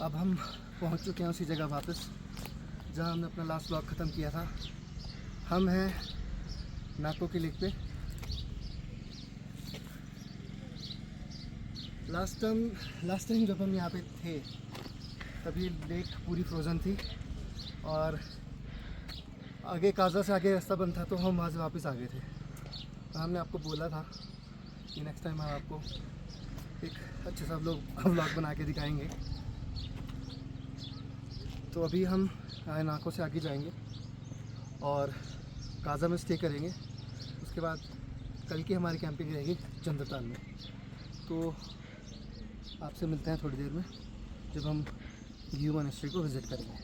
अब हम पहुंच चुके हैं उसी जगह वापस जहां हमने अपना लास्ट व्लॉग ख़त्म किया था। हम हैं नाको के लेक पे। लास्ट टाइम जब हम यहाँ पे थे तभी लेक पूरी फ्रोज़न थी और आगे काजा से आगे रास्ता बंद था, तो हम वहाँ से वापस आ गए थे। तो हमने आपको बोला था कि नेक्स्ट टाइम हम आपको एक अच्छे सा व्लॉग बना के दिखाएंगे। तो अभी हम नाको से आगे जाएंगे और काजा में स्टे करेंगे। उसके बाद कल की हमारी कैंपिंग रहेगी चंद्रताल में। तो आपसे मिलते हैं थोड़ी देर में जब हम व्यू मॉनेस्ट्री को विज़िट करेंगे।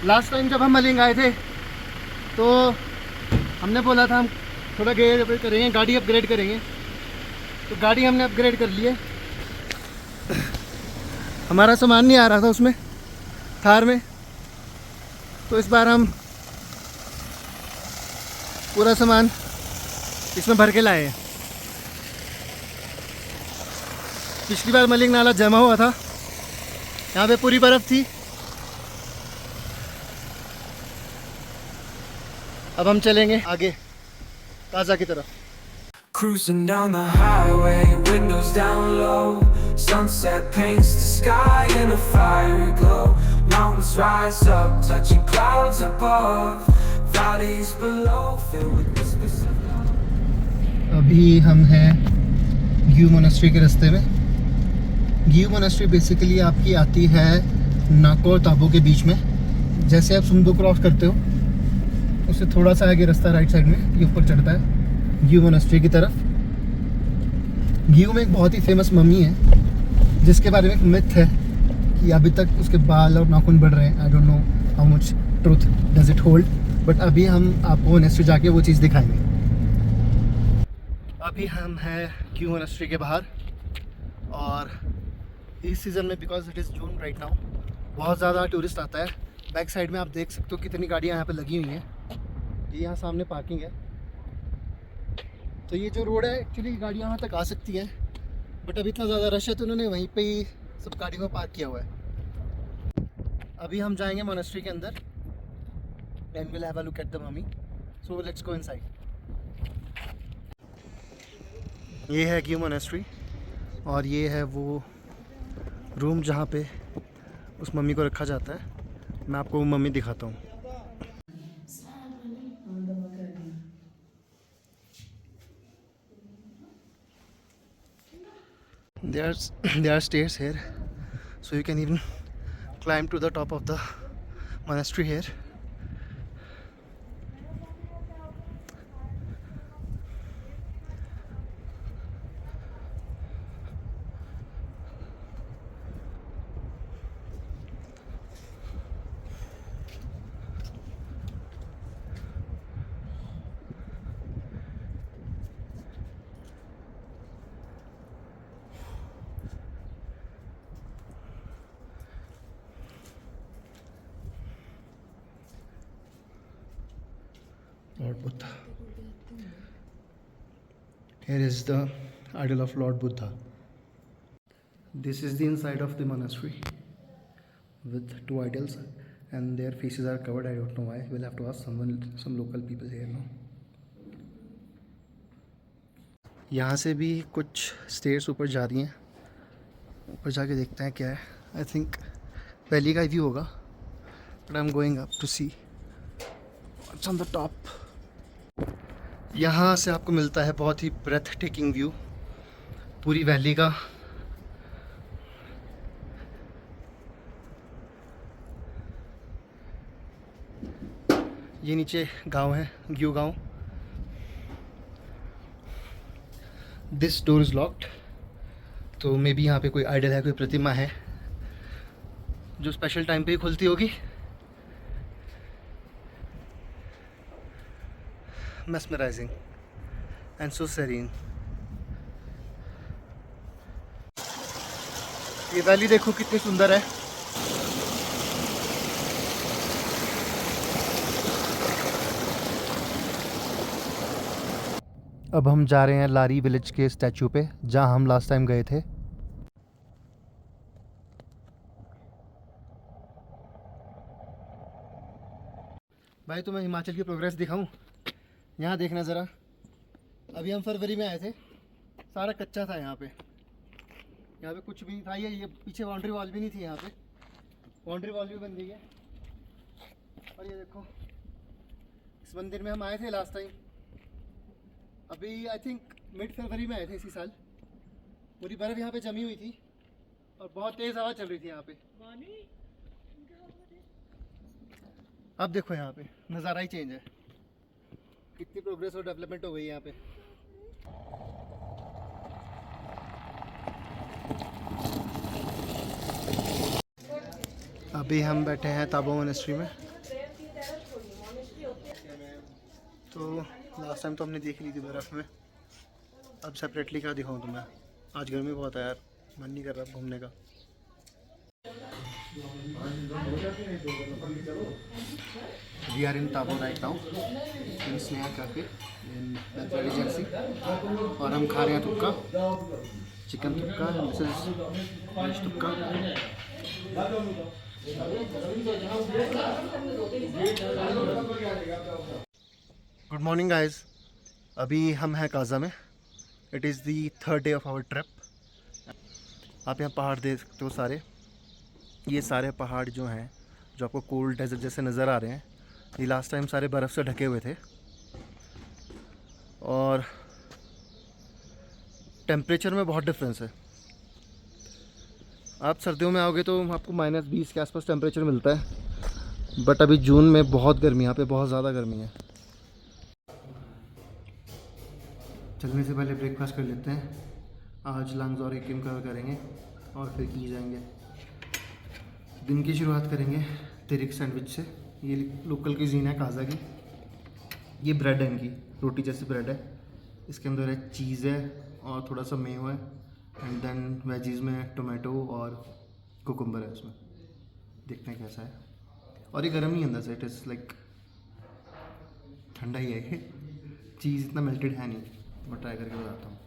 लास्ट टाइम जब हम मलिंग आए थे तो हमने बोला था हम थोड़ा गेयर करेंगे, गाड़ी अपग्रेड करेंगे। तो गाड़ी हमने अपग्रेड कर ली है। हमारा सामान नहीं आ रहा था उसमें, थार में। तो इस बार हम पूरा सामान इसमें भर के लाए हैं। पिछली बार मलिंग नाला जमा हुआ था, यहाँ पे पूरी बर्फ़ थी। अब हम चलेंगे आगे काजा की तरफ। Cruising down the highway, windows down low. Sunset paints the sky in a fiery glow. Mountains rise up, touching clouds above. Valleys below, filled with whispers of love. अभी हम हैं ग्यू मोनेस्ट्री के रास्ते में। ग्यू मोनेस्ट्री बेसिकली आपकी आती है नाको और ताबो के बीच में। जैसे आप सुमदो क्रॉस करते हो उससे थोड़ा सा आगे रास्ता राइट साइड में ये ऊपर चढ़ता है ग्यू मोनेस्ट्री की तरफ। ग्यू में एक बहुत ही फेमस मम्मी है जिसके बारे में एक मिथ है कि अभी तक उसके बाल और नाखून बढ़ रहे हैं। I don't know how much truth does it hold, but अभी हम आपको मोनेस्ट्री जाके वो चीज़ दिखाएंगे। अभी हम हैं ग्यू मोनेस्ट्री के बाहर और इस सीज़न में because it is June right now बहुत ज़्यादा टूरिस्ट आता है। बैक साइड में आप देख सकते हो कितनी गाड़ियाँ यहाँ पे लगी हुई हैं। ये यहाँ सामने पार्किंग है। तो ये जो रोड है एक्चुअली गाड़ियाँ यहाँ तक आ सकती हैं, बट अभी इतना ज़्यादा रश है तो उन्होंने वहीं पे ही सब गाड़ियों को पार्क किया हुआ है। अभी हम जाएंगे मोनेस्ट्री के अंदर and will have a look at the mummy. So let's go inside. ये है ग्यू मोनेस्ट्री और ये है वो रूम जहाँ पे उस मम्मी को रखा जाता है। मैं आपको वो मम्मी दिखाता हूँ। There are stairs here, so you can even climb to the top of the monastery here. Lord Buddha. Here is the idol of Lord Buddha. This is the inside of the monastery with two idols and their faces are covered. I don't know why. We'll have to ask some local people here now. यहाँ से भी कुछ stairs ऊपर जा रही हैं। ऊपर जाके देखते हैं क्या है। आई थिंक वैली का व्यू होगा, but I am going up to see what's on the top. यहाँ से आपको मिलता है बहुत ही ब्रेथ टेकिंग व्यू पूरी वैली का। ये नीचे गांव है, ग्यू गांव। दिस डोर इज़ लॉक्ड, तो मे बी यहाँ पे कोई आइडल है, कोई प्रतिमा है जो स्पेशल टाइम पे ही खुलती होगी। mesmerizing and so serene. ये वैली देखो कितनी सुंदर है। अब हम जा रहे हैं लारी विलेज के स्टैचू पे, जहाँ हम लास्ट टाइम गए थे। भाई तुम्हें हिमाचल की प्रोग्रेस दिखाऊं? यहाँ देखना ज़रा, अभी हम फरवरी में आए थे, सारा कच्चा था यहाँ पे कुछ भी नहीं था। ये पीछे बाउंड्री वॉल भी नहीं थी, यहाँ पे बाउंड्री वॉल भी बन गई है। और ये देखो, इस मंदिर में हम आए थे लास्ट टाइम, अभी आई थिंक मिड फरवरी में आए थे इसी साल। पूरी बर्फ़ यहाँ पे जमी हुई थी और बहुत तेज़ हवा चल रही थी यहाँ पे। अब देखो यहाँ पे नज़ारा ही चेंज है, कितनी प्रोग्रेस और डेवलपमेंट हो गई है यहाँ पे। अभी हम बैठे हैं ताबो मोनेस्ट्री में। तो लास्ट टाइम तो हमने देख ली थी बर्फ़ में, अब सेपरेटली क्या दिखाऊं तुम्हें। आज गर्मी बहुत है यार, मन नहीं कर रहा घूमने का। We are in Tabo right now, in Sneha Cafe in Banjari Jersey, और हम खा रहे हैं tikka, chicken tikka, this is fish tikka. Good morning guys, अभी हम हैं काजा में। It is the third day of our trip. आप यहाँ पहाड़ देख सकते हो सारे, ये सारे पहाड़ जो हैं, जो आपको कोल्ड डेजर्ट जैसे नज़र आ रहे हैं, ये लास्ट टाइम सारे बर्फ़ से ढके हुए थे। और टेम्परेचर में बहुत डिफरेंस है। आप सर्दियों में आओगे तो आपको -20 के आसपास टेम्परेचर मिलता है, बट अभी जून में बहुत गर्मी, यहाँ पे बहुत ज़्यादा गर्मी है। चलने से पहले ब्रेकफास्ट कर लेते हैं। आज लांगजो और हिकिम कवर करेंगे और फिर की जाएंगे। दिन की शुरुआत करेंगे तिरिक सैंडविच से। ये लोकल cuisine है काजा की। ये ब्रेड है इनकी, रोटी जैसी ब्रेड है। इसके अंदर है चीज़ है और थोड़ा सा मेयो है, एंड देन वेजीज में टोमेटो और कुकुम्बर है उसमें। देखते हैं कैसा है। और ये गर्म नहीं अंदर से, इट इज़ लाइक ठंडा ही है। चीज़ इतना मेल्टेड है नहीं, मैं ट्राई करके बताता हूँ।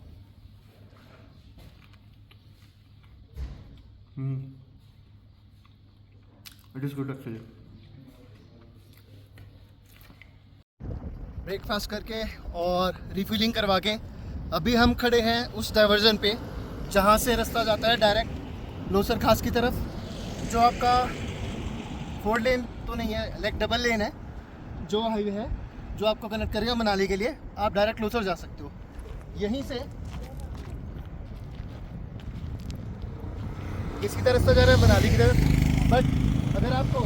It is good actually. Breakfast करके और रिफिलिंग करवा के अभी हम खड़े हैं उस डाइवर्जन पे जहाँ से रास्ता जाता है डायरेक्ट लोसर खास की तरफ, जो आपका 4 लेन तो नहीं है, लाइक डबल लेन है, जो हाईवे है जो आपको कनेक्ट करेगा मनाली के लिए। आप डायरेक्ट लोसर जा सकते हो यहीं से। किसी तरह रास्ता जा रहा है मनाली की तरफ, बट अगर आपको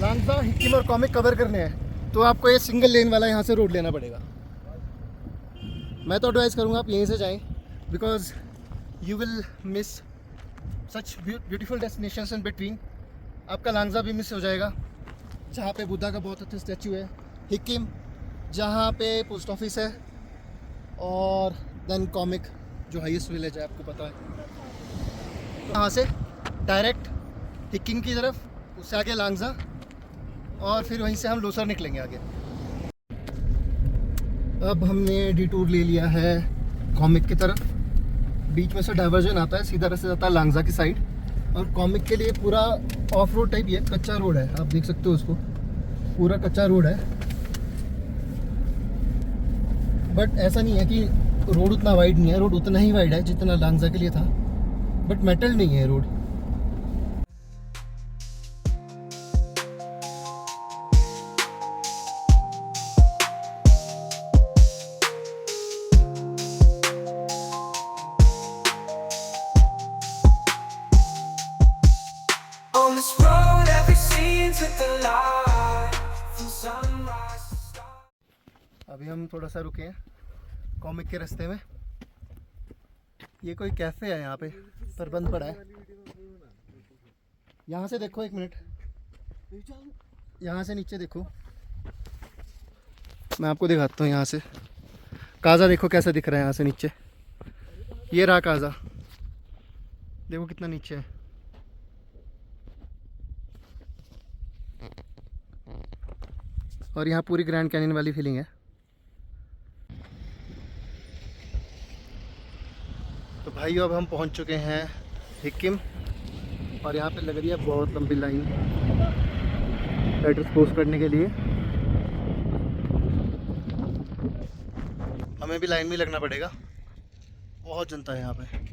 लांगजा, हिकिम और कॉमिक कवर करने हैं तो आपको ये सिंगल लेन वाला यहाँ से रोड लेना पड़ेगा। मैं तो एडवाइस करूँगा आप यहीं से जाएं, because you will miss such beautiful destinations in between. आपका लांगजा भी मिस हो जाएगा, जहाँ पे बुद्धा का बहुत अच्छा स्टैचू है। हिकिम, जहाँ पे पोस्ट ऑफिस है, और देन कॉमिक जो हाईएस्ट विलेज है, आपको पता है। यहाँ से डायरेक्ट हिकिम की तरफ, उससे आगे लांगजा, और फिर वहीं से हम लोसर निकलेंगे आगे। अब हमने डिटूर ले लिया है कॉमिक की तरफ। बीच में से डाइवर्जन आता है, सीधा रास्ता जाता है लांगजा की साइड, और कॉमिक के लिए पूरा ऑफ रोड टाइप ही है, कच्चा रोड है। आप देख सकते हो उसको, पूरा कच्चा रोड है। बट ऐसा नहीं है कि रोड उतना वाइड नहीं है, रोड उतना ही वाइड है जितना लांगजा के लिए था, बट मेटल नहीं है road. On this road, every scene's with the light from sunrise to stars. अभी हम थोड़ा सा रुके हैं कॉमिक के रास्ते में। ये कोई कैफ़े है यहाँ पे, पर बंद पड़ा है। यहाँ से देखो, 1 मिनट, यहाँ से नीचे देखो, मैं आपको दिखाता हूँ यहाँ से। काज़ा देखो कैसा दिख रहा है यहाँ से नीचे। ये रहा काज़ा, देखो कितना नीचे है। और यहाँ पूरी ग्रैंड कैनियन वाली फीलिंग है। तो भाइयों अब हम पहुँच चुके हैं हिक्किम, और यहाँ पे लग रही है बहुत लंबी लाइन लेटर्स पोस्ट करने के लिए। हमें भी लाइन में लगना पड़ेगा, बहुत जनता है यहाँ पे।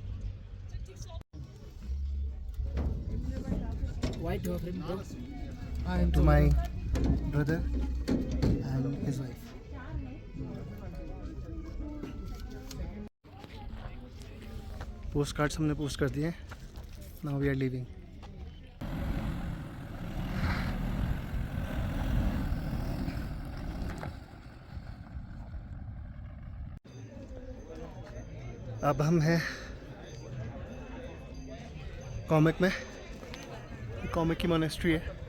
To my brother and his wife. Post cards हमने पोस्ट कर दिए। Now we are leaving. अब हम हैं कॉमिक में। कॉमिक की मोनेस्ट्री है।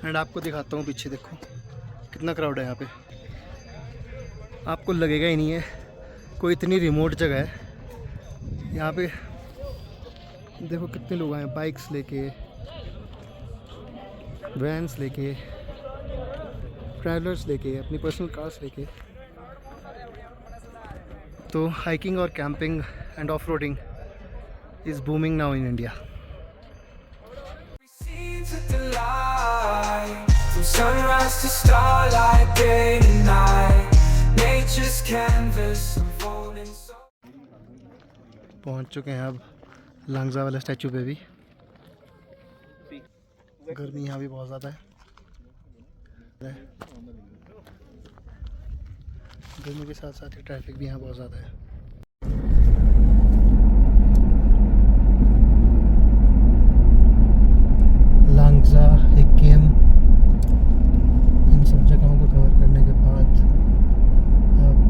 एंड आपको दिखाता हूँ पीछे, देखो कितना क्राउड है यहाँ पे। आपको लगेगा ही नहीं है कोई इतनी रिमोट जगह है। यहाँ पे देखो कितने लोग आए हैं, बाइक्स लेके, वैन्स लेके, ट्रैवलर्स लेके, अपनी पर्सनल कार्स लेके। तो हाइकिंग और camping end off roading is booming now in India. From sunrise to starlight, day and night, nature's canvas unfolding so. पहुंच चुके हैं अब लांगजा वाला स्टैचू पे भी। गर्मी यहाँ भी बहुत ज़्यादा है। गर्मी के साथ साथ ही ट्रैफिक भी यहाँ बहुत ज़्यादा है। लांगजा, हिक्किम, इन सब जगहों को कवर करने के बाद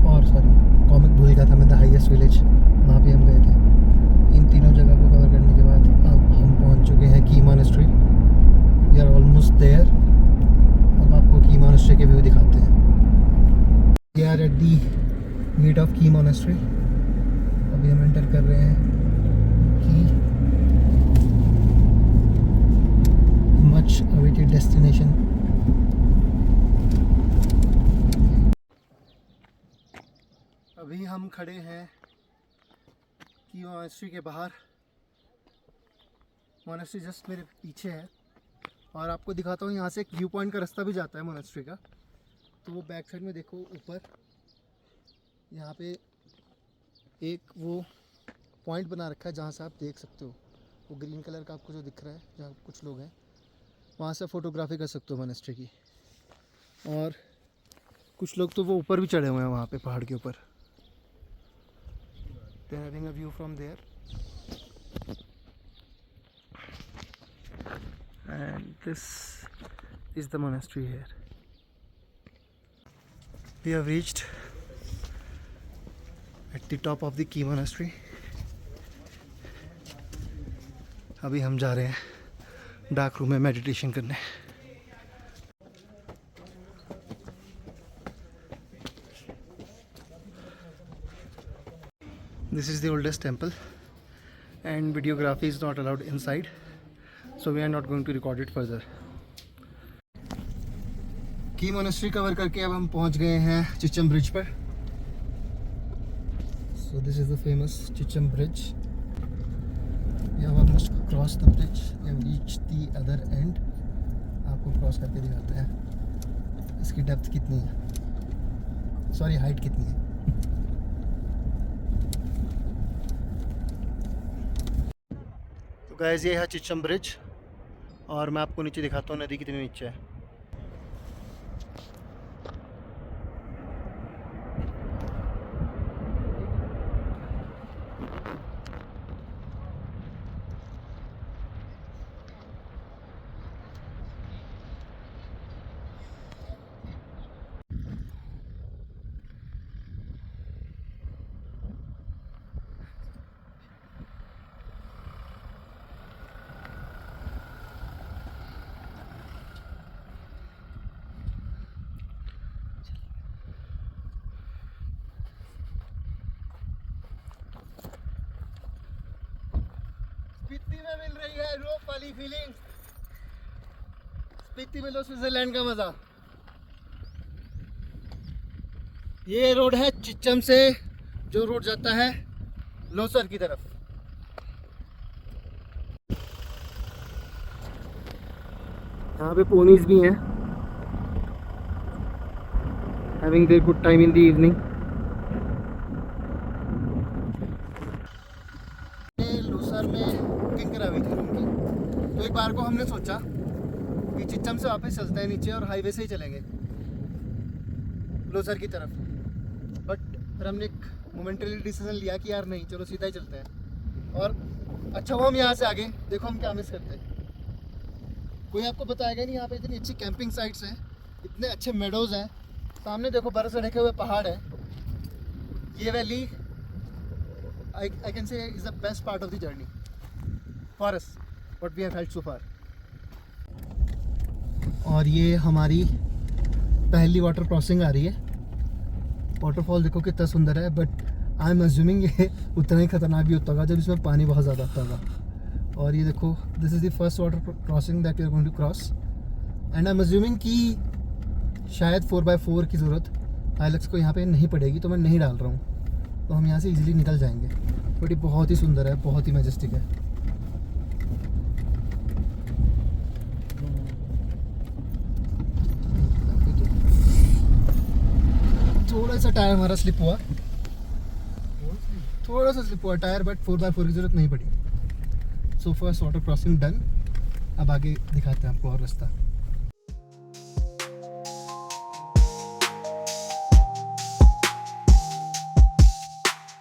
और सॉरी कॉमिक भूल गया था मैं, द हाईएस्ट विलेज, वहाँ भी हम गए थे। इन तीनों जगह को कवर करने के बाद अब हम पहुँच चुके हैं Key monastery. We are almost there. अब आपको की मॉनेस्ट्री के व्यू दिखाते हैं। We are at the gate of Key monastery. अभी हम एंटर कर रहे हैं की मच अवेटेड डेस्टिनेशन। अभी हम खड़े हैं की मॉनेस्ट्री के बाहर। मॉनेस्ट्री जस्ट मेरे पीछे है, और आपको दिखाता हूँ यहाँ से एक व्यू पॉइंट का रास्ता भी जाता है मॉनेस्ट्री का। तो वो बैक साइड में देखो ऊपर, यहाँ पे एक वो पॉइंट बना रखा है जहाँ से आप देख सकते हो। वो ग्रीन कलर का आपको जो दिख रहा है, जहाँ कुछ लोग हैं, वहाँ से फ़ोटोग्राफी कर सकते हो मॉनेस्ट्री की। और कुछ लोग तो वो ऊपर भी चढ़े हुए हैं वहाँ पे पहाड़ के ऊपर। They are having a view from there. And this is the monastery here. We have reached at the top of the Key monastery. अभी हम जा रहे हैं डार्क रूम में मेडिटेशन करने। This is the oldest temple and videography is not allowed inside, so we are not going to record it further. की monastery cover करके अब हम पहुंच गए हैं चिचम ब्रिज पर। So this is the famous Chicham bridge. We have almost crossed the bridge. We have reached the other end. आपको cross करके दिखाते हैं इसकी डेप्थ कितनी है, सॉरी हाइट कितनी है। तो गाइस ये है चिचम ब्रिज, और मैं आपको नीचे दिखाता हूँ नदी कितनी नीचे है। में मिल रही है रोप वाली फीलिंग। स्पीति में लो स्विट्जरलैंड का मजा। ये रोड है चिच्चम से जो रोड जाता है लोसर की तरफ। यहाँ पे पोनीज भी हैं, having their good time in the evening. Losar में बुकिंग कराई थी रूम की, तो एक बार को हमने सोचा कि चिच्चम से वापस चलते हैं नीचे और हाईवे से ही चलेंगे लोसर की तरफ। बट फिर हमने एक मोमेंटरी डिसीजन लिया कि यार नहीं, चलो सीधा ही चलते हैं। और अच्छा वो हम यहाँ से आगे देखो हम क्या मिस करते हैं। कोई आपको बताएगा नहीं, यहाँ पे इतनी अच्छी कैंपिंग साइट्स हैं, इतने अच्छे मेडोज़ हैं, सामने देखो बर्फ से ढके हुए पहाड़ है। ये valley I can say is the best part of the journey for us what we have felt so far. और ये हमारी पहली वाटर क्रॉसिंग आ रही है। वाटरफॉल देखो कितना सुंदर है, बट आई एम अज्यूमिंग ये उतना ही खतरनाक भी होता होगा जब इसमें पानी बहुत ज़्यादा आता होगा। और ये देखो this is the first water crossing that we are going to cross and I am assuming कि शायद 4x4 की ज़रूरत आइलैक्स को यहाँ पे नहीं पड़ेगी, तो मैं नहीं डाल रहा हूँ, तो हम यहाँ से इजीली निकल जाएंगे। बट ये बहुत ही सुंदर है, बहुत ही मैजेस्टिक है। थोड़ा सा टायर हमारा स्लिप हुआ, थोड़ा सा स्लिप हुआ टायर, बट 4x4 की ज़रूरत नहीं पड़ी। So first water crossing done. अब आगे दिखाते हैं आपको और रास्ता।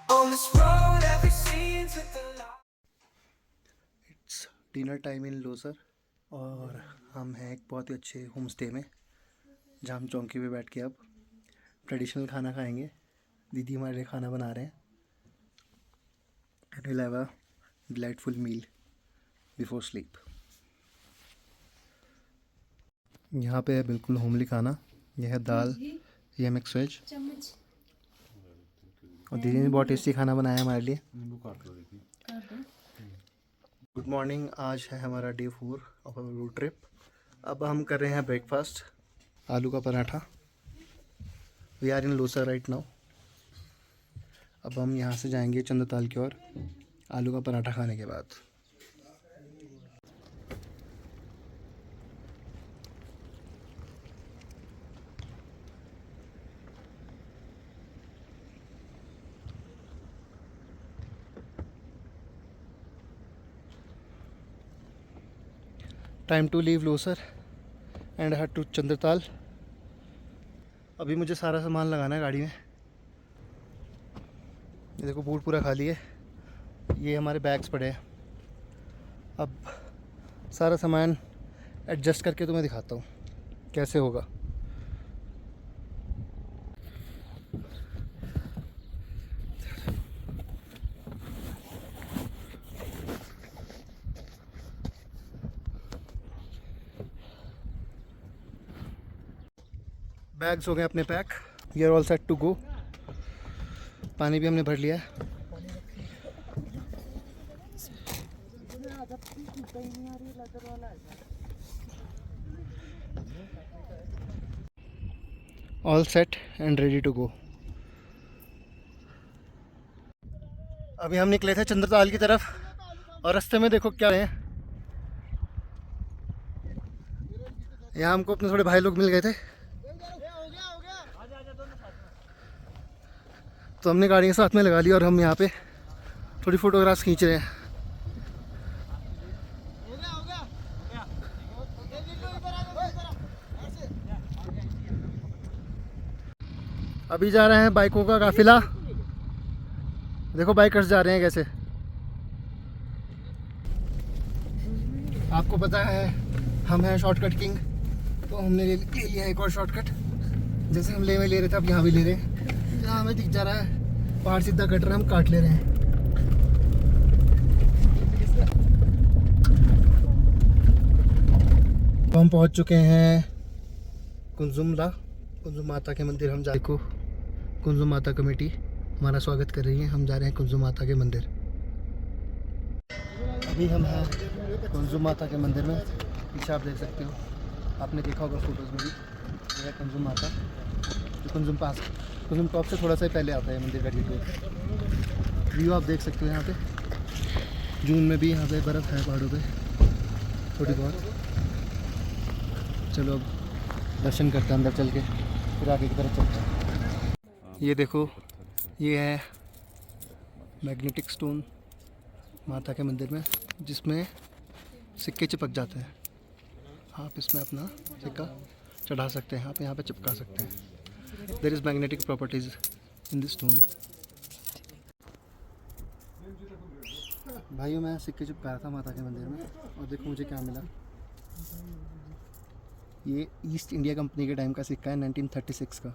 On this road, every scene's with the light. It's dinner time in Losar और हम हैं एक बहुत ही अच्छे होम स्टे में, जहाँ हम चौकी पे बैठ के अब ट्रेडिशनल खाना खाएंगे। दीदी हमारे लिए खाना बना रहे हैं and will have a delightful meal before sleep. यहाँ पे है बिल्कुल होमली खाना। यह है दाल, ये मिक्स वेज, और दीदी ने बहुत टेस्टी खाना बनाया हमारे लिए। गुड मॉर्निंग, आज है हमारा day 4 of our road trip. अब हम कर रहे हैं ब्रेकफास्ट, आलू का paratha. We are in Losar right now. अब हम यहाँ से जाएंगे चंद्रताल की ओर आलू का पराठा खाने के बाद। Time to leave Losar and head to Chandratal. अभी मुझे सारा सामान लगाना है गाड़ी में। ये देखो बूट पूरा खाली है, ये हमारे बैग्स पड़े हैं। अब सारा सामान एडजस्ट करके तुम्हें दिखाता हूँ कैसे होगा। बैग्स हो गए अपने पैक, we are all set to go. पानी भी हमने भर लिया है। All set and ready to go. अभी हम निकले थे चंद्रताल की तरफ और रास्ते में देखो क्या है, यहाँ हमको अपने थोड़े भाई लोग मिल गए थे, तो हमने गाड़ी के साथ में लगा ली और हम यहाँ पे थोड़ी फोटोग्राफ्स खींच रहे हैं। अभी जा रहे हैं बाइकों का काफिला। देखो बाइकर्स जा रहे हैं कैसे। आपको पता है हम हैं शॉर्टकट किंग, तो हमने ले लिया एक और शॉर्टकट। जैसे हम ले में ले रहे थे, अब यहाँ भी ले रहे हैं। जहाँ हमें दिख जा रहा है पहाड़ सीधा कट रहा है, हम काट ले रहे हैं। तो हम पहुँच चुके हैं कुंजुमला, कुंजुम माता के मंदिर। हम जाए को कुंजुम माता कमेटी हमारा स्वागत कर रही है। हम जा रहे हैं कुंजुम माता के मंदिर। अभी हम हैं कुंजुम माता के मंदिर में। पीछे आप देख सकते हो, आपने देखा होगा फोटोज़ में भी, ये है कुंजुम माता जो कुंजुम टॉप से थोड़ा सा पहले आता है मंदिर का गेट। व्यू आप देख सकते हो यहाँ पे। जून में भी यहाँ पे बर्फ़ है पहाड़ों पे थोड़ी बहुत। चलो अब दर्शन करते हैं अंदर चल के, फिर आगे की तरफ चलते हैं। ये देखो, ये है मैग्नेटिक स्टोन माता के मंदिर में, जिसमें सिक्के चिपक जाते हैं। आप इसमें अपना सिक्का चढ़ा सकते हैं, आप यहाँ पे चिपका सकते हैं। There is magnetic properties in this stone. भाइयों, मैं सिक्के चिपकाया था माता के मंदिर में और देखो मुझे क्या मिला। ये ईस्ट इंडिया कंपनी के टाइम का सिक्का है, 1936 का।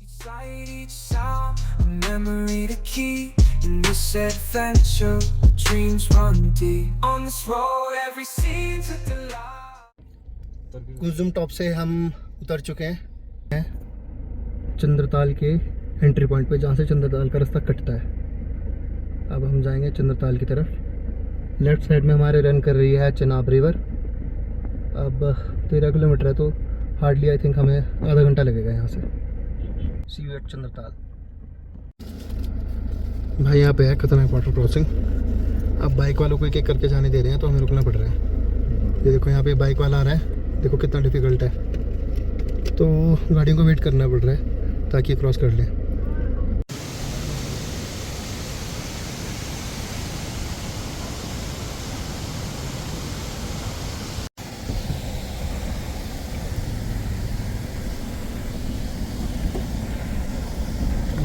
Inside each sound, a memory to keep. In this adventure, dreams run deep. On this road, every scene's a delight. Kunzum top से हम उतर चुके हैं चंद्रताल के एंट्री पॉइंट पे, जहाँ से चंद्रताल का रास्ता कटता है। अब हम जाएंगे चंद्रताल की तरफ। लेफ्ट साइड में हमारे रन कर रही है चनाब रिवर। अब 13 किलोमीटर है, तो हार्डली आई थिंक हमें आधा घंटा लगेगा यहाँ से। सी यू एट चंद्रताल। भाई यहाँ पे है खतरनाक वाटर क्रॉसिंग। अब बाइक वालों को एक एक करके जाने दे रहे हैं, तो हमें रुकना पड़ रहा है। ये देखो यहाँ पे बाइक वाला आ रहा है, देखो कितना डिफ़िकल्ट है। तो गाड़ियों को वेट करना पड़ रहा है ताकि ये क्रॉस कर लें।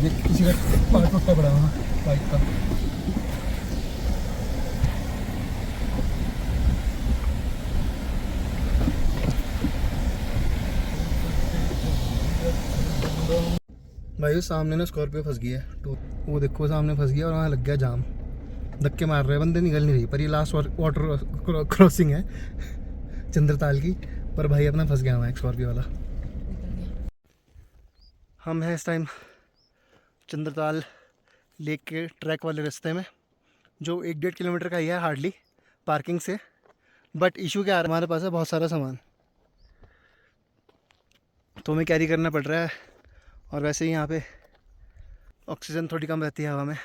किसी का पार्ट टूटा पड़ा वहाँ बाइक का। भाई सामने ना स्कॉर्पियो फंस गई है, तो वो देखो सामने फंस गया और वहाँ लग गया जाम। धक्के मार रहे हैं बंदे, निकल नहीं रही। पर ये लास्ट वाटर क्रॉसिंग है चंद्रताल की, पर भाई अपना फंस गया वहाँ एक स्कॉर्पियो वाला। हम हैं इस टाइम चंद्रताल लेक के ट्रैक वाले रास्ते में, जो 1-1.5 किलोमीटर का ही है हार्डली पार्किंग से। बट इशू क्या आ रहा है, हमारे पास है बहुत सारा सामान, तो हमें कैरी करना पड़ रहा है। और वैसे ही यहाँ पे ऑक्सीजन थोड़ी कम रहती है हवा में,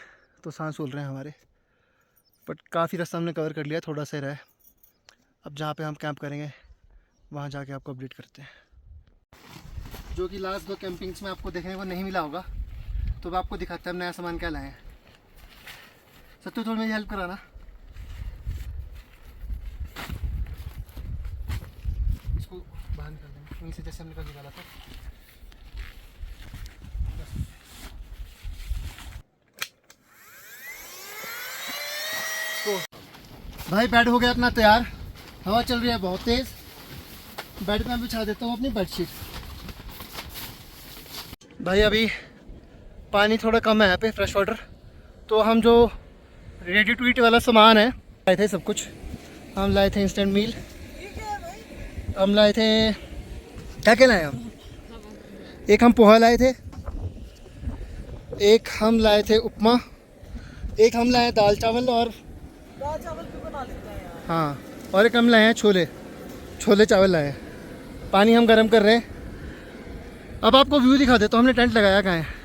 तो सांस फूल रहे हैं हमारे। बट काफ़ी रास्ता हमने कवर कर लिया, थोड़ा सा रहा है। अब जहाँ पे हम कैंप करेंगे वहाँ जाके आपको अपडेट करते हैं। जो कि लास्ट 2 कैंपिंग्स में आपको देखने को नहीं मिला होगा, तो मैं आपको दिखाता हूँ नया सामान क्या लाए हैं। सत्तू थोड़ी मेरी हेल्प कराना। इसको बाहर निकाल देंगे वहीं से, जैसे हमने कल निकाला था। तो भाई बेड हो गया अपना तैयार। हवा चल रही है बहुत तेज़। बेड पे मैं बिछा देता हूँ अपनी बेडशीट। भाई अभी पानी थोड़ा कम है यहाँ पे, फ्रेश वाटर। तो हम जो रेडी टू ईट वाला सामान है लाए थे सब कुछ। हम लाए थे इंस्टेंट मील, हम लाए थे क्या क्या लाए हम, एक हम पोहा लाए थे, एक हम लाए थे उपमा, एक हम लाए दाल चावल और दाल चावल भी बना लेते हैं यार। हाँ, और एक हम लाए हैं छोले चावल लाए हैं। पानी हम गर्म कर रहे हैं। अब आपको व्यू दिखा देता हूँ हमने टेंट लगाया कहाँ है।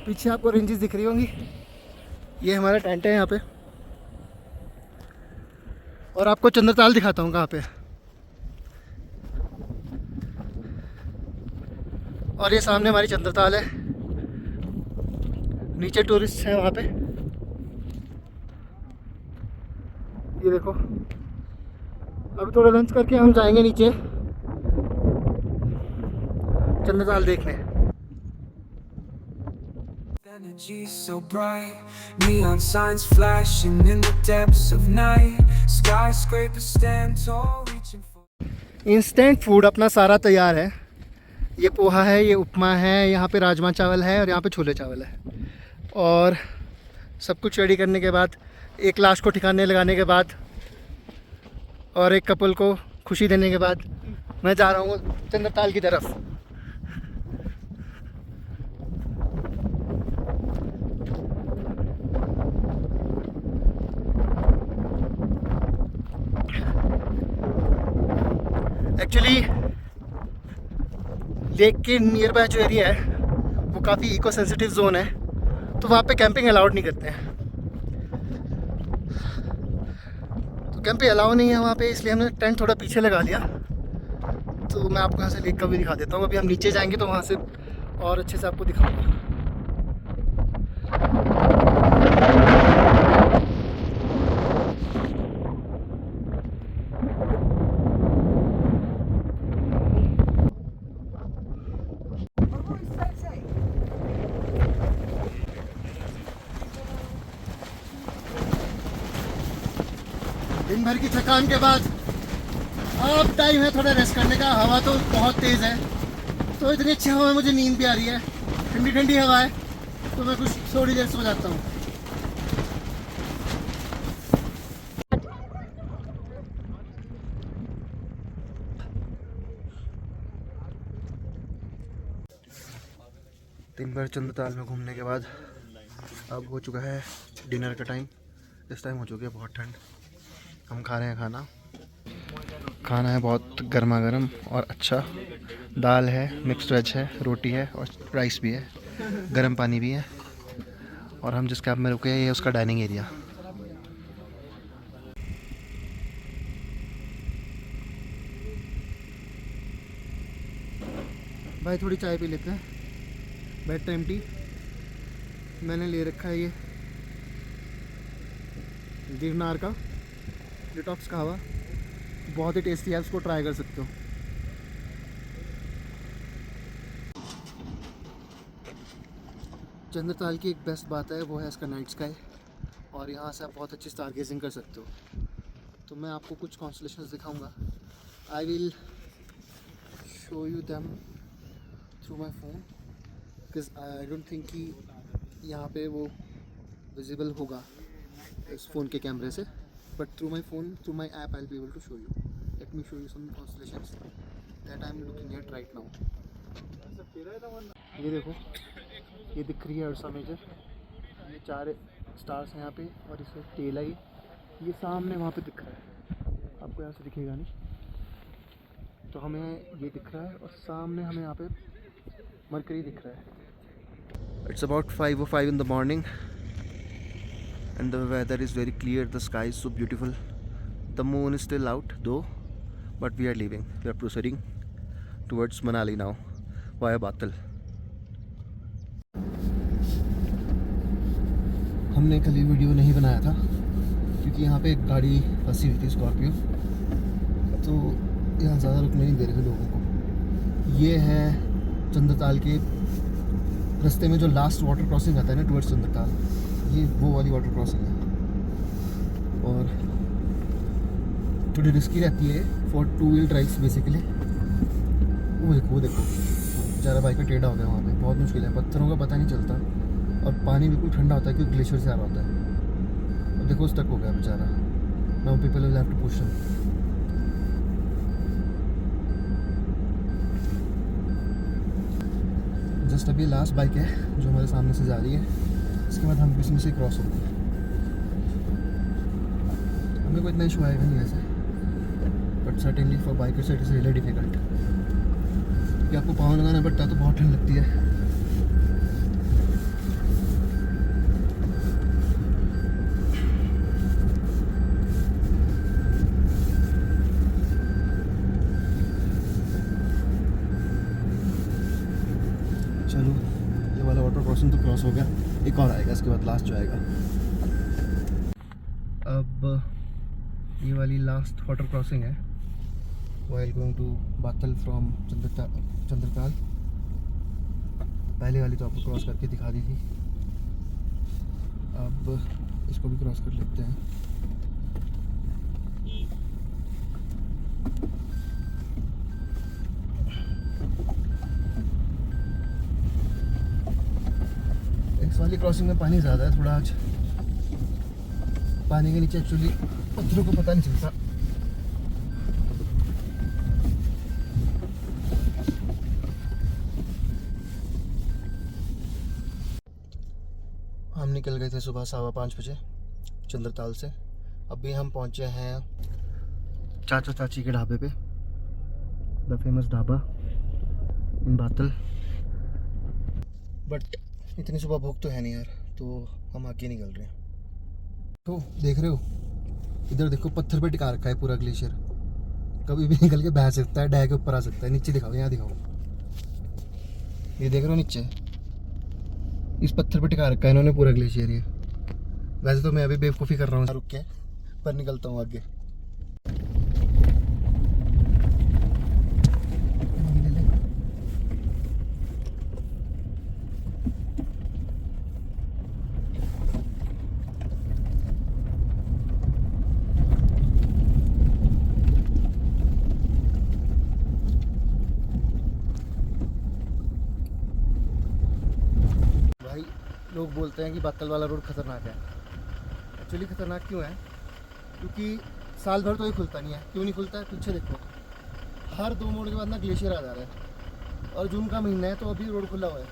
पीछे आपको रेंजेस दिख रही होंगी, ये हमारा टेंट है यहाँ पे। और आपको चंद्रताल दिखाता हूँ कहाँ पे। और ये सामने हमारी चंद्रताल है, नीचे टूरिस्ट है वहाँ पे। ये देखो, अभी थोड़ा लंच करके हम जाएंगे नीचे चंद्रताल देखने। Energy so bright, neon signs flashing in the depths of night. Skyscrapers stand tall, reaching for. Instant food अपना सारा तैयार है। ये पोहा है, ये उपमा है, यहाँ पे राजमा चावल है और यहाँ पे छोले चावल है। और सब कुछ रेडी करने के बाद, एक लाश को ठिकाने लगाने के बाद और एक कपल को खुशी देने के बाद मैं जा रहा हूँ चंद्रताल की तरफ। एक्चुअली लेक के नियर बाय जो एरिया है वो काफ़ी इको सेंसिटिव जोन है, तो वहाँ पे कैंपिंग अलाउड नहीं करते हैं। तो कैंपिंग अलाउ नहीं है वहाँ पे, इसलिए हमने टेंट थोड़ा पीछे लगा लिया। तो मैं आपको यहाँ से लेक का भी दिखा देता हूँ। अभी हम नीचे जाएंगे तो वहाँ से और अच्छे से आपको दिखाऊंगा। दिन भर की थकान के बाद अब टाइम है थोड़ा रेस्ट करने का। हवा तो बहुत तेज़ है, तो इतनी अच्छी हवा में मुझे नींद भी आ रही है। ठंडी ठंडी हवा है, तो मैं कुछ थोड़ी देर सो जाता हूँ। दिन भर चंद्रताल में घूमने के बाद अब हो चुका है डिनर का टाइम। इस टाइम हो चुकी है बहुत ठंड। हम खा रहे हैं खाना है बहुत गर्मा गर्म और अच्छा। दाल है, मिक्स्ड वेज है, रोटी है और राइस भी है, गर्म पानी भी है। और हम जिस कैब में रुके हैं ये उसका डाइनिंग एरिया। भाई थोड़ी चाय पी लेते हैं, बेड टाइम टी। मैंने ले रखा है ये गिरनार का डिटॉक्स कहवा, बहुत ही टेस्टी है, उसको ट्राई कर सकते हो। चंद्रताल की एक बेस्ट बात है वो है इसका नाइट स्काई, और यहाँ से आप बहुत अच्छी स्टार गेजिंग कर सकते हो। तो मैं आपको कुछ कॉन्स्टलेशंस दिखाऊंगा। I will show you them through my phone, because I don't think कि यहाँ पे वो विजिबल होगा इस फ़ोन के कैमरे से, but through my phone, through my app, I will be able to show you. Let me show you some constellations that I am looking at right now. ये देखो, ये दिख रही है अर्सा मेजर। ये 4 स्टार्स हैं यहाँ पे, और इसका टेल है ये सामने वहाँ पे दिख रहा है, आपको यहाँ से दिखेगा नहीं। तो हमें ये दिख रहा है और सामने हमें यहाँ पे मरकरी दिख रहा है। It's about 5:05 in the morning and the weather is very clear, the sky is so beautiful. The moon is still out though, but we are leaving. We are proceeding towards Manali now via Batal. हमने कल ये video नहीं बनाया था क्योंकि यहाँ पे एक गाड़ी फंसी हुई थी, स्कॉर्पियो, तो यहाँ ज़्यादा रुकने नहीं दे रहे थे लोगों को। ये है चंद्रताल के रास्ते में जो लास्ट वाटर क्रॉसिंग आता है ना टुवर्ड्स चंद्रताल, ये वो वाली वाटर क्रॉसिंग है, और थोड़ी रिस्की रहती है फॉर 2 व्हील ड्राइव्स बेसिकली। वो देखो बेचारा बाइक का टेढ़ा हो गया वहाँ पे, बहुत मुश्किल है। पत्थरों का पता नहीं चलता, और पानी बिल्कुल ठंडा होता है क्योंकि ग्लेशियर से आ रहा होता है। अब देखो स्टक हो गया बेचारा। Now people will have to push him. Just अभी लास्ट बाइक है जो हमारे सामने से जा रही है, इसके बाद हम इसमें से क्रॉस होंगे। हमें कोई इतना इशू आएगा नहीं वैसे, but certainly for bikers it is really difficult क्योंकि आपको पाँव लगाना पड़ता है, तो बहुत ठंड लगती है। चलो ये वाला वाटर क्रॉसिंग तो क्रॉस हो गया, एक और आएगा इसके बाद लास्ट जो आएगा। अब ये वाली लास्ट वाटर क्रॉसिंग है while going to Batal from Chandratal. पहले वाली तो आपको क्रॉस करके दिखा दी थी, अब इसको भी क्रॉस कर लेते हैं। इस वाली क्रॉसिंग में पानी ज़्यादा है थोड़ा आज। पानी के नीचे एक्चुअली पत्थरों को पता नहीं चलता। हम निकल गए थे सुबह 5:15 बजे चंद्रताल से। अभी हम पहुंचे हैं चाचा चाची के ढाबे पे। The famous dhaba in Batal. But इतनी सुबह भूख तो है नहीं यार, तो हम आगे निकल रहे हैं। तो देख रहे हो इधर देखो, पत्थर पे टिका रखा है पूरा ग्लेशियर, कभी भी निकल के बह सकता है, डह के ऊपर आ सकता है। नीचे दिखाओ, यहाँ दिखाओ, ये देख रहे हो नीचे इस पत्थर पे टिका रखा है इन्होंने पूरा ग्लेशियर। ये वैसे तो मैं अभी बेवकूफ़ी कर रहा हूँ रुक के, पर निकलता हूँ आगे। भाई लोग बोलते हैं कि बातल वाला रोड खतरनाक है। एक्चुअली खतरनाक क्यों है? क्योंकि साल भर तो ये खुलता नहीं है। क्यों नहीं खुलता है? पीछे देखो, हर 2 मोड़ के बाद ना ग्लेशियर आ जा रहा है, और जून का महीना है तो अभी रोड खुला हुआ है,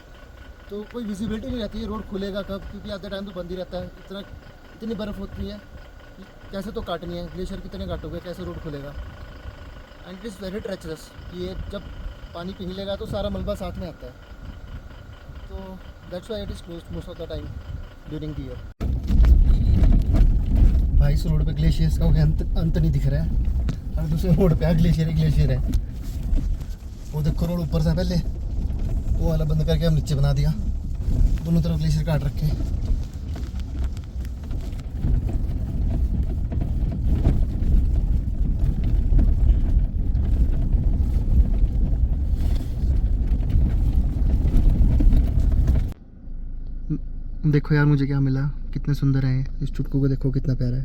तो कोई विजिबिलिटी नहीं रहती है रोड खुलेगा कब, क्योंकि आधे टाइम तो बंद ही रहता है। इतनी बर्फ़ होती है कि कैसे तो काटनी है, ग्लेशियर कितने काटोगे, कैसे रोड खुलेगा। And it is very treacherous. ये जब पानी पिघलेगा तो सारा मलबा साथ में आता है, तो that's why it is closed most of the time during the year. भाई इस रोड पे ग्लेशियर्स का अंत नहीं दिख रहा है, और दूसरे रोड पे ग्लेशियर ही ग्लेशियर है। वो देखो रोड ऊपर से पहले वो वाला बंद करके हम नीचे बना दिया, दोनों तरफ ग्लेशियर काट रखे। देखो यार मुझे क्या मिला, कितने सुंदर है इस चुटकू को, देखो कितना प्यारा है,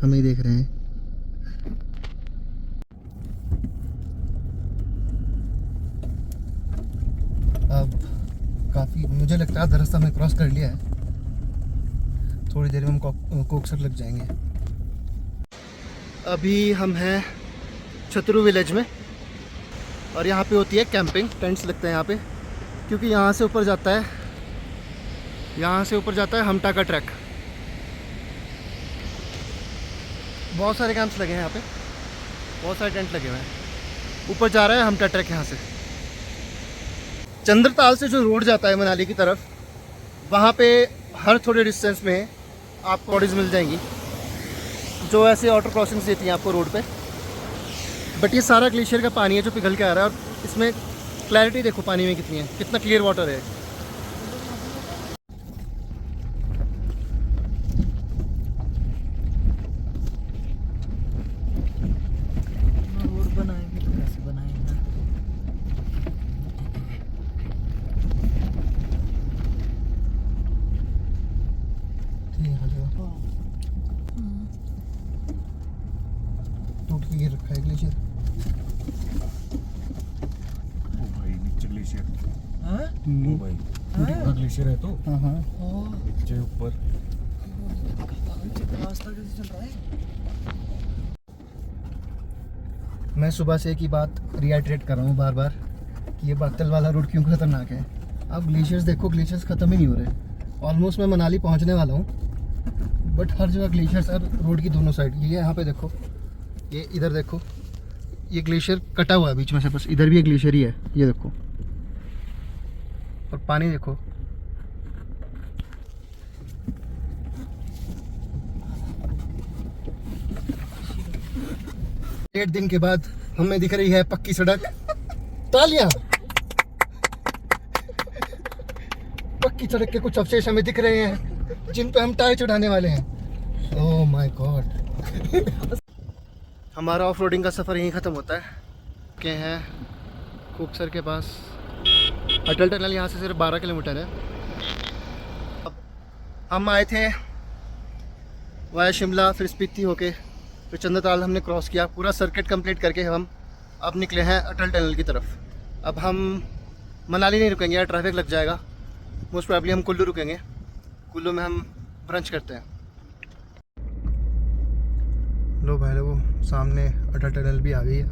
हमें ही देख रहे हैं। अब काफ़ी मुझे लगता है रास्ता हमने क्रॉस कर लिया है, थोड़ी देर में हम कोकसर लग जाएंगे। अभी हम हैं छतरू विलेज में, और यहाँ पे होती है कैंपिंग, टेंट्स लगते हैं यहाँ पे, क्योंकि यहाँ से ऊपर जाता है हमटा का ट्रैक। बहुत सारे कैंप्स लगे हैं यहाँ पे, बहुत सारे टेंट लगे हुए हैं। ऊपर जा रहा है हमटा ट्रैक यहाँ से। चंद्रताल से जो रोड जाता है मनाली की तरफ, वहाँ पे हर थोड़े डिस्टेंस में आपको बॉडीज मिल जाएंगी जो ऐसे वाटर क्रॉसिंग्स देती हैं आपको रोड पे। बट ये सारा ग्लेशियर का पानी है जो पिघल के आ रहा है, और इसमें क्लैरिटी देखो पानी में कितनी है, कितना क्लियर वाटर है। रोड बनाएंगे तो कैसे बनाएंगे? टूट के गिर रखा है ग्लेशियर। ओ भाई नीचे ग्लेशियर, हाँ? ओ भाई पूरा ग्लेशियर है तो हाँ हाँ, ओह, नीचे ऊपर। रास्ता कैसे चल रहा है? मैं सुबह से एक ही बात रिआइट्रेट कर रहा हूँ बार बार कि ये बातल वाला रोड क्यों खतरनाक है। अब ग्लेशियर्स देखो, ग्लेशियर्स ख़त्म ही नहीं हो रहे। ऑलमोस्ट मैं मनाली पहुँचने वाला हूँ, बट हर जगह ग्लेशियर्स है रोड की दोनों साइड। ये यहाँ पे देखो, ये इधर देखो, ये ग्लेशियर कटा हुआ है बीच में से, बस इधर भी एक ग्लेशियर ही है, ये देखो। और पानी देखो, डेढ़ दिन के बाद हमें दिख रही है पक्की सड़क। तालियां। पक्की सड़क के कुछ अवशेष हमें दिख रहे हैं जिन पे हम टायर चढ़ाने वाले हैं। Oh my God. हमारा ऑफ रोडिंग का सफ़र यहीं ख़त्म होता है। के हैं कोकसर के पास। अटल टनल यहाँ से सिर्फ 12 किलोमीटर है। अब हम आए थे वाया शिमला, फिर स्पीति होके, फिर चंद्रताल हमने क्रॉस किया। पूरा सर्किट कंप्लीट करके हम अब निकले हैं अटल टनल की तरफ। अब हम मनाली नहीं रुकेंगे, यार ट्रैफिक लग जाएगा। मोस्ट प्रॉब्ली हम कुल्लू रुकेंगे। कुल्लू में हम ब्रंच करते हैं। लो भाई लोगों, सामने अटल टनल भी आ गई है।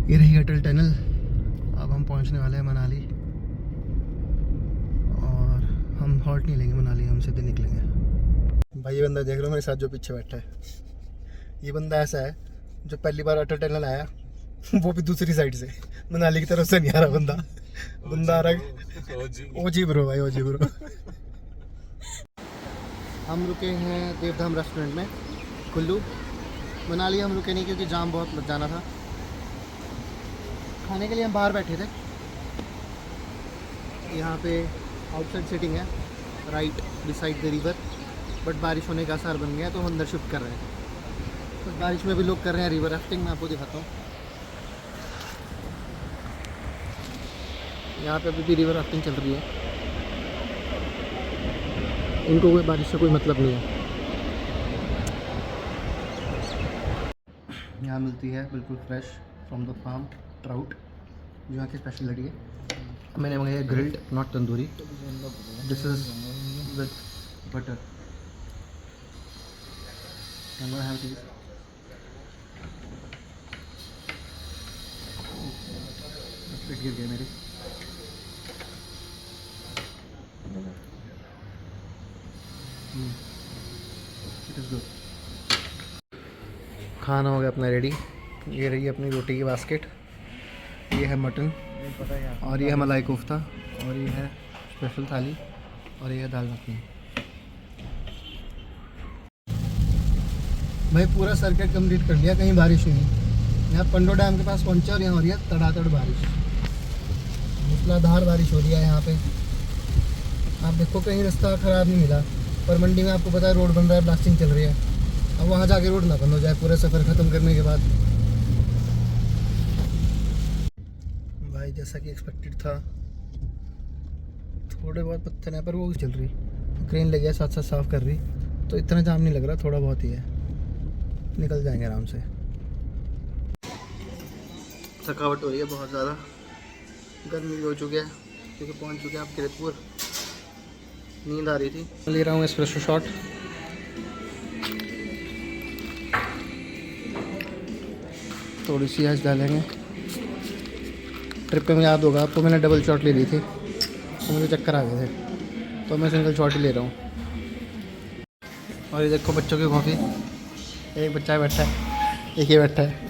ये रही अटल टनल। अब हम पहुंचने वाले हैं मनाली, और हम हॉल्ट नहीं लेंगे मनाली, हम सीधे निकलेंगे। भाई ये बंदा देख लो मेरे साथ जो पीछे बैठा है। ये बंदा ऐसा है जो पहली बार अटल टनल आया वो भी दूसरी साइड से, मनाली की तरफ से नहीं आ रहा बंदा आ रहा है ओजी ब्रो भाई, ओजी ब्रो। हम रुके हैं देवधाम रेस्टोरेंट में कुल्लू। मनाली हम रुके नहीं क्योंकि जाम बहुत लग जाना था। खाने के लिए हम बाहर बैठे थे। यहाँ पे आउटसाइड सीटिंग है right beside the river, but बारिश होने का असर बन गया तो हम अंदर शिफ्ट कर रहे हैं। तो बारिश में भी लोग कर रहे हैं रिवर राफ्टिंग। मैं आपको दिखाता हूँ। यहाँ पे अभी भी रिवर राफ्टिंग चल रही है। इनको कोई बारिश से कोई मतलब नहीं है। यहाँ मिलती है बिल्कुल fresh from the farm trout, जो यहाँ की स्पेशलिटी है। मैंने मंगाया grilled, not tandoori. This is with butter. I'm gonna have these. Plate गिर गया मेरी। It is good. खाना हो गया अपना रेडी। ये रही अपनी रोटी की बास्केट, ये है मटन, और ये है मलाई कोफ्ता, और ये है स्पेशल थाली, और ये है दाल मखनी। भाई पूरा सर्किट कंप्लीट कर लिया, कहीं बारिश हुई नहीं। यहाँ पंडो डैम के पास पहुँचे और यहाँ हो रही है तड़ातड़ बारिश, मूसलाधार बारिश हो रही है यहाँ पे। आप देखो कहीं रास्ता ख़राब नहीं मिला, पर मंडी में आपको पता है रोड बन रहा है, ब्लास्टिंग चल रही है। अब वहाँ जाके रोड ना बंद हो जाए पूरा सफ़र ख़त्म करने के बाद। भाई जैसा कि एक्सपेक्टेड था, थोड़े बहुत पत्थर हैं पर वो चल रही, क्रेन लगी है साथ साथ साफ़ कर रही, तो इतना जाम नहीं लग रहा, थोड़ा बहुत ही है, निकल जाएंगे आराम से। थकावट हो रही है बहुत ज़्यादा, गर्मी भी हो चुकी है क्योंकि पहुंच चुके हैं आप किरतपुर। नींद आ रही थी। ले रहा हूँ एस्प्रेसो शॉट। थोड़ी सी आज डालेंगे। ट्रिप पे मुझे याद होगा आपको, मैंने डबल शॉट ले ली थी तो मुझे चक्कर आ गए थे, तो मैं सिंगल शॉट ही ले रहा हूँ। और ये देखो बच्चों की कॉफ़ी, एक बच्चा बैठा है, एक ही बैठा है।